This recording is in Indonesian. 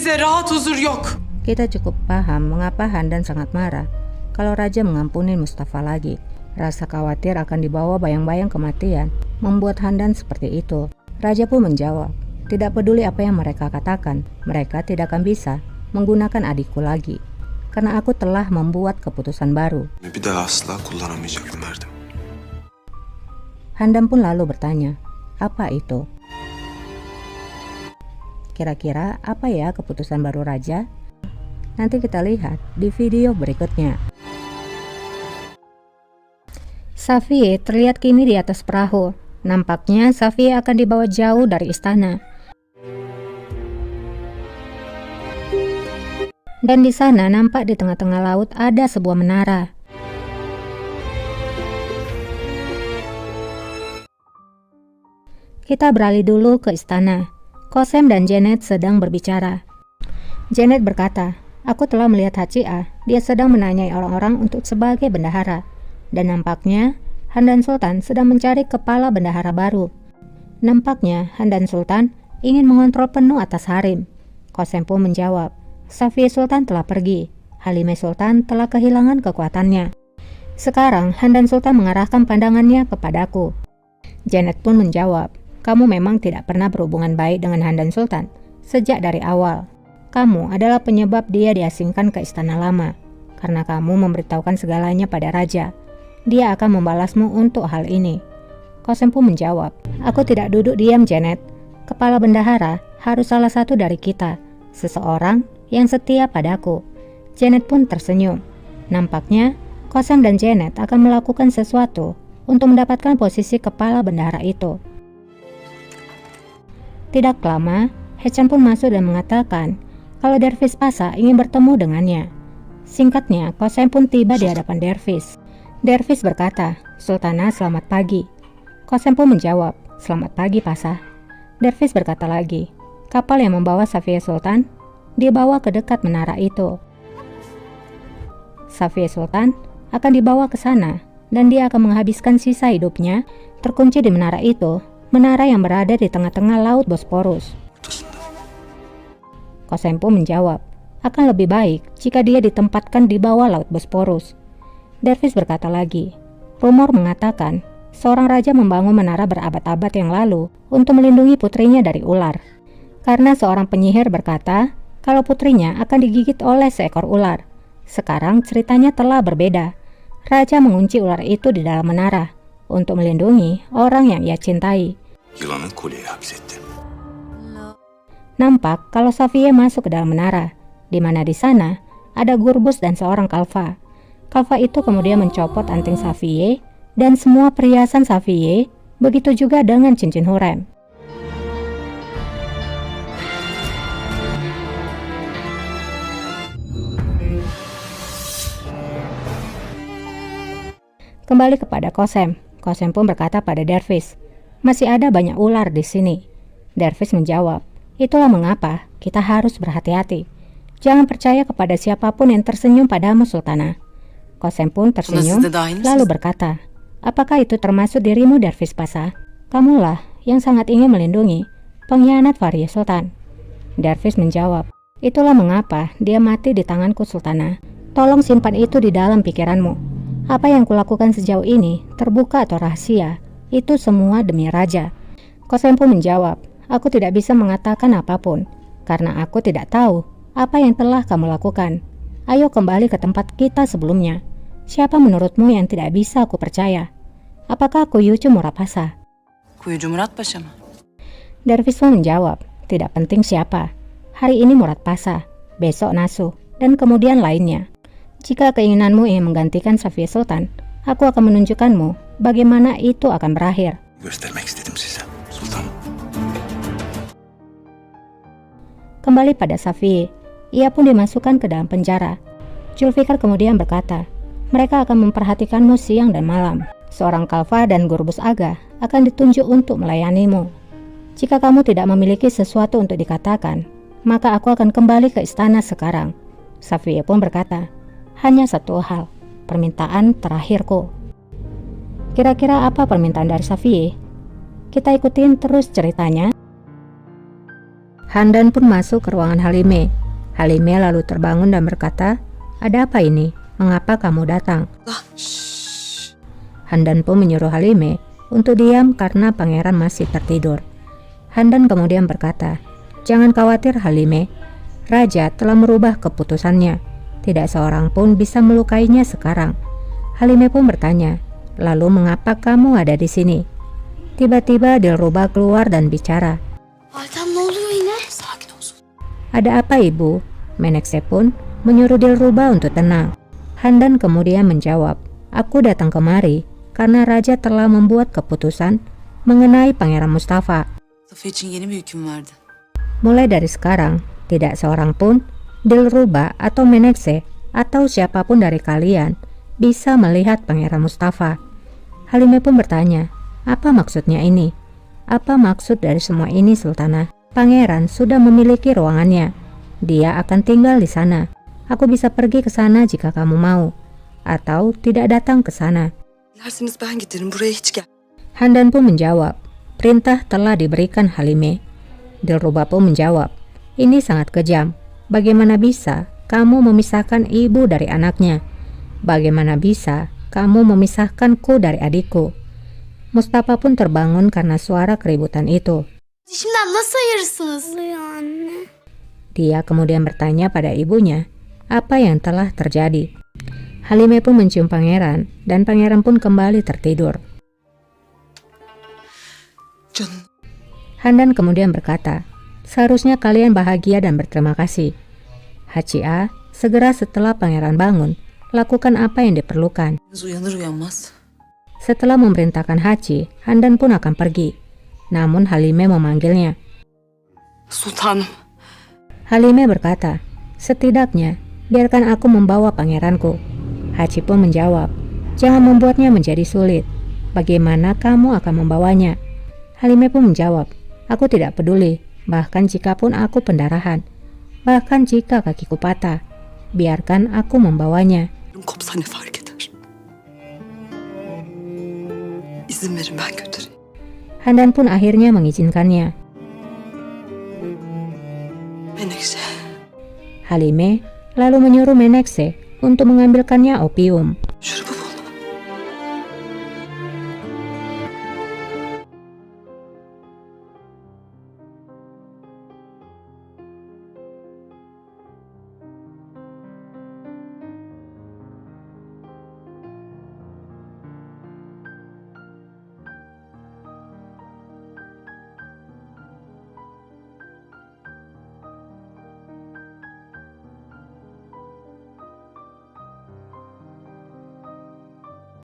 Bize rahat huzur yok. Kita cukup paham mengapa Handan sangat marah kalau Raja mengampuni Mustafa lagi. Rasa khawatir akan dibawa bayang-bayang kematian membuat Handan seperti itu. Raja pun menjawab, tidak peduli apa yang mereka katakan, mereka tidak akan bisa menggunakan adikku lagi. Karena aku telah membuat keputusan baru. Bir daha asla kullanamayacaklar Erdem. Handan pun lalu bertanya, apa itu? Kira-kira apa ya keputusan baru Raja? Nanti kita lihat di video berikutnya. Safie terlihat kini di atas perahu. Nampaknya Safie akan dibawa jauh dari istana. Dan di sana nampak di tengah-tengah laut ada sebuah menara. Kita beralih dulu ke istana. Qasem dan Janet sedang berbicara. Janet berkata, aku telah melihat Hachia. Dia sedang menanyai orang-orang untuk sebagai bendahara. Dan nampaknya Handan Sultan sedang mencari kepala bendahara baru. Nampaknya Handan Sultan ingin mengontrol penuh atas harem. Qasem pun menjawab, Safie Sultan telah pergi. Halimah Sultan telah kehilangan kekuatannya. Sekarang Handan Sultan mengarahkan pandangannya kepadaku. Janet pun menjawab, kamu memang tidak pernah berhubungan baik dengan Handan Sultan sejak dari awal. Kamu adalah penyebab dia diasingkan ke istana lama. Karena kamu memberitahukan segalanya pada raja. Dia akan membalasmu untuk hal ini. Qasem pun menjawab, aku tidak duduk diam Janet. Kepala bendahara harus salah satu dari kita. Seseorang yang setia padaku. Janet pun tersenyum. Nampaknya Qasem dan Janet akan melakukan sesuatu untuk mendapatkan posisi kepala bendahara itu. Tidak lama, Hechan pun masuk dan mengatakan kalau Dervis Pasa ingin bertemu dengannya. Singkatnya, Qasem pun tiba di hadapan Dervis. Dervis berkata, Sultana selamat pagi. Qasem pun menjawab, selamat pagi Pasa. Dervis berkata lagi, kapal yang membawa Safie Sultan dibawa ke dekat menara itu. Safie Sultan akan dibawa ke sana dan dia akan menghabiskan sisa hidupnya terkunci di menara itu. Menara yang berada di tengah-tengah laut Bosporus. Qasem pun menjawab, akan lebih baik jika dia ditempatkan di bawah laut Bosporus. Dervis berkata lagi, rumor mengatakan seorang raja membangun menara berabad-abad yang lalu untuk melindungi putrinya dari ular. Karena seorang penyihir berkata kalau putrinya akan digigit oleh seekor ular. Sekarang ceritanya telah berbeda. Raja mengunci ular itu di dalam menara untuk melindungi orang yang ia cintai. Yılanı kolyeyi hapsetti. Nampak kalau Safie masuk ke dalam menara, di mana di sana ada Gurbus dan seorang Kalfa. Kalfa itu kemudian mencopot anting Safie dan semua perhiasan Safie, begitu juga dengan cincin Hurrem. Kembali kepada Qasem. Qasem pun berkata pada Dervis, masih ada banyak ular di sini. Dervis menjawab, itulah mengapa kita harus berhati-hati. Jangan percaya kepada siapapun yang tersenyum padamu Sultana. Qasem pun tersenyum lalu berkata, apakah itu termasuk dirimu Dervis Pasa? Kamulah yang sangat ingin melindungi pengkhianat Faria Sultan. Dervis menjawab, itulah mengapa dia mati di tanganku Sultana. Tolong simpan itu di dalam pikiranmu. Apa yang kulakukan sejauh ini, terbuka atau rahasia, itu semua demi raja. Qasem pun menjawab, aku tidak bisa mengatakan apapun, karena aku tidak tahu apa yang telah kamu lakukan. Ayo kembali ke tempat kita sebelumnya. Siapa menurutmu yang tidak bisa aku percaya? Apakah Kuyucu Murat Pasa? Kuyucu Murat Paşa mı? Dervis pun menjawab, tidak penting siapa. Hari ini Murat Pasa, besok Nasu, dan kemudian lainnya. Jika keinginanmu ingin menggantikan Safie Sultan, aku akan menunjukkanmu bagaimana itu akan berakhir. Göstermek istedim size, Sultan. Kembali pada Safie, ia pun dimasukkan ke dalam penjara. Zulfikar kemudian berkata, mereka akan memperhatikanmu siang dan malam. Seorang Kalfa dan Gurbus Aga akan ditunjuk untuk melayanimu. Jika kamu tidak memiliki sesuatu untuk dikatakan, maka aku akan kembali ke istana sekarang. Safie pun berkata, hanya satu hal, permintaan terakhirku. Kira-kira apa permintaan dari Safie? Kita ikutin terus ceritanya. Handan pun masuk ke ruangan Halime. Halime lalu terbangun dan berkata, "Ada apa ini? Mengapa kamu datang?" Handan pun menyuruh Halime untuk diam karena pangeran masih tertidur. Handan kemudian berkata, "Jangan khawatir Halime, Raja telah merubah keputusannya. Tidak seorang pun bisa melukainya sekarang." Halime pun bertanya, "Lalu mengapa kamu ada di sini?" Tiba-tiba Dilruba keluar dan bicara. Altem ne oluyor yine? Sakin olsun. "Ada apa ibu?" Menekse pun menyuruh Dilruba untuk tenang. Handan kemudian menjawab, "Aku datang kemari karena Raja telah membuat keputusan mengenai Pangeran Mustafa. Mustafa için yeni bir hüküm verdi. Mulai dari sekarang, tidak seorang pun, Dilruba atau Menekse atau siapapun dari kalian bisa melihat Pangeran Mustafa." Halime pun bertanya, "Apa maksudnya ini? Apa maksud dari semua ini, Sultanah?" "Pangeran sudah memiliki ruangannya. Dia akan tinggal di sana. Aku bisa pergi ke sana jika kamu mau, atau tidak datang ke sana." Dilerseniz ben giderim. Buraya hiç gel. Handan pun menjawab, "Perintah telah diberikan Halime." Dilruba pun menjawab, "Ini sangat kejam. Bagaimana bisa kamu memisahkan ibu dari anaknya? Bagaimana bisa kamu memisahkanku dari adikku?" Mustafa pun terbangun karena suara keributan itu. Şimdiden nasıl ayırırsınız? Oluyor anne. Dia kemudian bertanya pada ibunya apa yang telah terjadi. Halime pun mencium pangeran dan pangeran pun kembali tertidur. Canım. Handan kemudian berkata, "Seharusnya kalian bahagia dan berterima kasih. Hachi-a, segera setelah pangeran bangun, lakukan apa yang diperlukan." Uyanır uyanmaz. Setelah memerintahkan Hachi, Handan pun akan pergi. Namun Halime memanggilnya. Sultanım. Halime berkata, "Setidaknya biarkan aku membawa pangeranku." Hachi pun menjawab, "Jangan membuatnya menjadi sulit. Bagaimana kamu akan membawanya?" Halime pun menjawab, "Aku tidak peduli, bahkan jika pun aku pendarahan, bahkan jika kakiku patah, biarkan aku membawanya." Kopsa ne fark eder? İzin verin ben götüreyim. Handan pun akhirnya mengizinkannya. Menekşe. Halime lalu menyuruh Menekse untuk mengambilkannya opium.